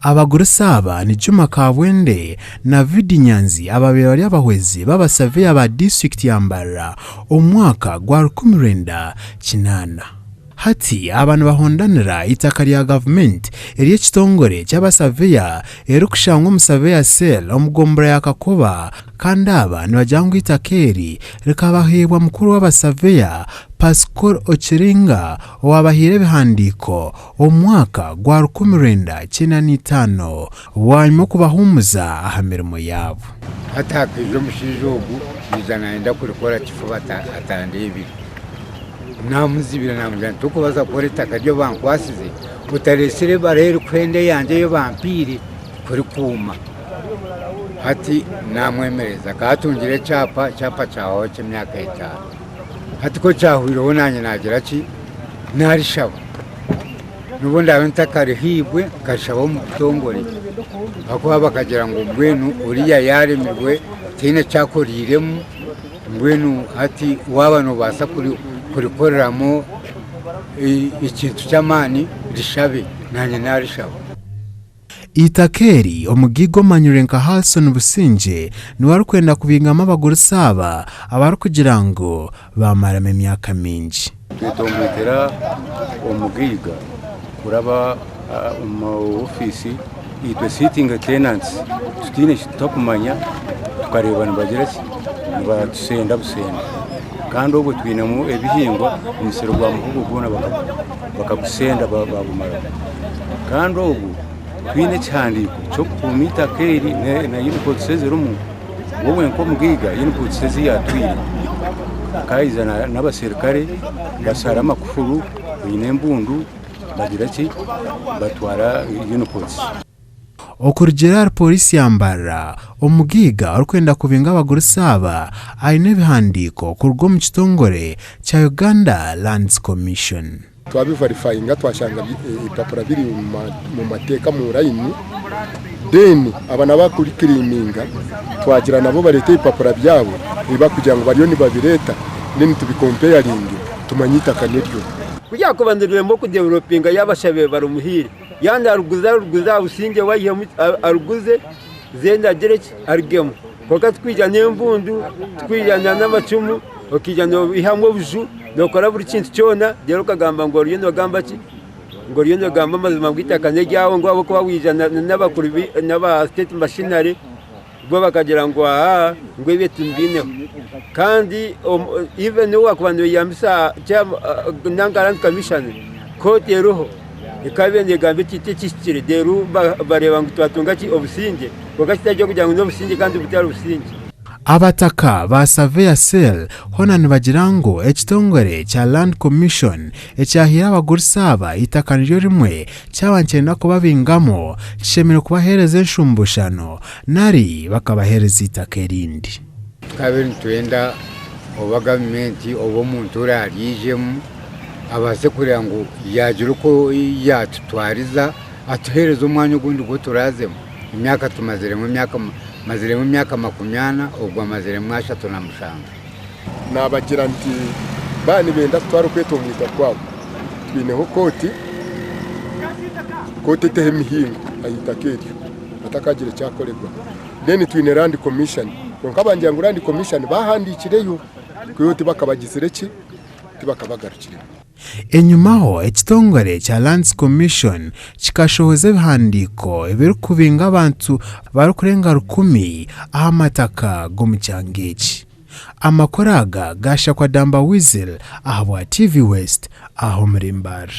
Abaguru saba ni Juma Kabwende na Vidi Nyanzi ababiri bari abahwezi b'abasaveya ba district ya Mbarara umwaka gwa 19 hati abantu bahondanira itaka rya government eriye kitongore cy'abasaveya erukushanga umusaveya sel omugombora yakakoba kandi aba nibajyangwa itakeri rikabahebwa mukuru w'abasaveya Pascal Ochiringa wabahire bihandiko umwaka gwa 1995 wanyuma kubahumuza ahamirimo yabo atakije mushijogu bizana enda kurikora kifuba atandebi namuzibira namujana tukubaza kore takaryo bankwasize utaresire barere kwende yanje yo bampiri kuri kuma hati namwemereza katungire cyapa cyaho cy'imyaka 5 hati ko cyahuriro nanye nagira ki narishaba nubundi abentakari hibwe kashaba mu tongore ako bakagira ngo ngwenu uriya yaremirwe tine cyakoriremo ngwenu hati wabano basa kurikoreramo ikintu cy'amani rishabe nanye narishaba itakeri omugigo Manyurenka Halson Businje niwari kwenda kubingama abaguru saba abari kugira ngo bamarame imyaka mingi twitombekera omugiga kuraba mu ofisi itwe sitting tenants tutine tukumanya tukarebana bagira batusenda busenda kandi ubwo twinemu ebihingwa umusero gwa muhugu gona bakagusenda babumara kandi ubwo twine cyandiko cyo kumita keri na input sezerumu wowe nko mugiga input sezi yatwire kayizana n'abaserikare basara amakuru inembundu bagira ki batwara inputs okurugera polisi ya Mbarara omugiga orikwenda kubinga abaguru saba aine bihandiko kurwo mu kitongore cya Uganda Lands Commission twabiverifyinga twashanga ipapura biri mu mateka mu rayini deni abana bakurikiriminga twagira nabo barete ipapura byabo biba kugira ngo bariyo ni babireta nini tubikomparing tumanyita kaniryo kujya kubandiriwe mo kudevelopinga yabashabe barumuhire yandi aruguza usinge wayihe aruguze zenda direct argemo koka twijana embundu twijana n'amacumu okijana ihamwe buju dokora buri kintu cyona dero kagamba ngo riyo gamba ki ngo riyo gamba mazima bw'itakane ryawo ngo abo kuba wijana n'abakuru n'aba state machinery bo bakagira ngo ngo ibe tumbineho kandi even wakubando yamisa Nangaland Commission kote roho ikabende gambe kitikikire deru bareba ngo twatunga ki obusinge bakakitajya kugira ngo n'obusinge kandi butari obusinge abataka ba Surveyor Cell hona nibagirango ekitongore cya Land Commission ecyahira abaguru saba itakaniryo rimwe cyabankenda kubabingamo kishemere kubahereza ensumbushano nari bakabahereza itakerindi twabiri twenda oba government obo muntu rariyemo abase kugira ngo yagira uko yatutwariza atuhereza umwanya ugundi ngo turazemo imyaka tumaziremo imyaka maziremo imyaka 20 ubwo maziremo 3 na mushanga nabagira nti bani benda twari kwetongita kwabo twineho koti tehemihingo ayitakeri atakagire cyakoregwa then twine Land Commission nkabanje ngo Land Commission bahandikireyo kuyoti bakabagizireki tibakabagarukira enyumaho ekitongore cya Lands Commission kikashohoza bihandiko ebiri kubinga abantu bari kurenga 10 ahamataka go mu cyangeki amakoraga gasha kwa Damba Weasel ahabwa TV West aho muri Mbarara.